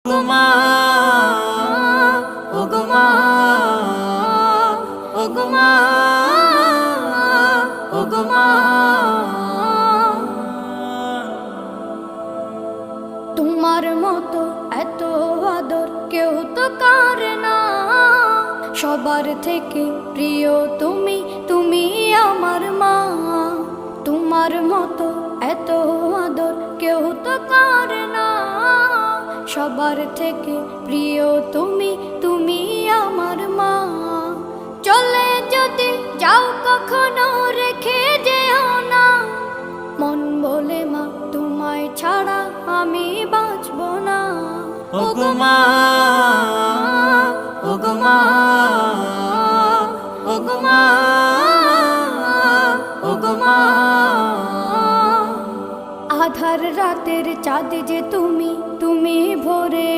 ওগো মা, ওগো মা, ওগো মা। তোমার মতো এত আদর কেউ তো করে না, সবার থেকে প্রিয় তুমি, তুমি আমার মা। তোমার মতো এত আদর কেউ তো করে না, সবার থেকে প্রিয় তুমি, তুমি আমার মা। চলে যদি যাও কখনো রেখে যেও না, মন বলে মা তোমায় ছাড়া আমি বাঁচব না। ওগো মা, ওগো মা, ওগো মা, ওগো মা। আধার রাতের চাঁদ যে তুমি, তুমি ভোরে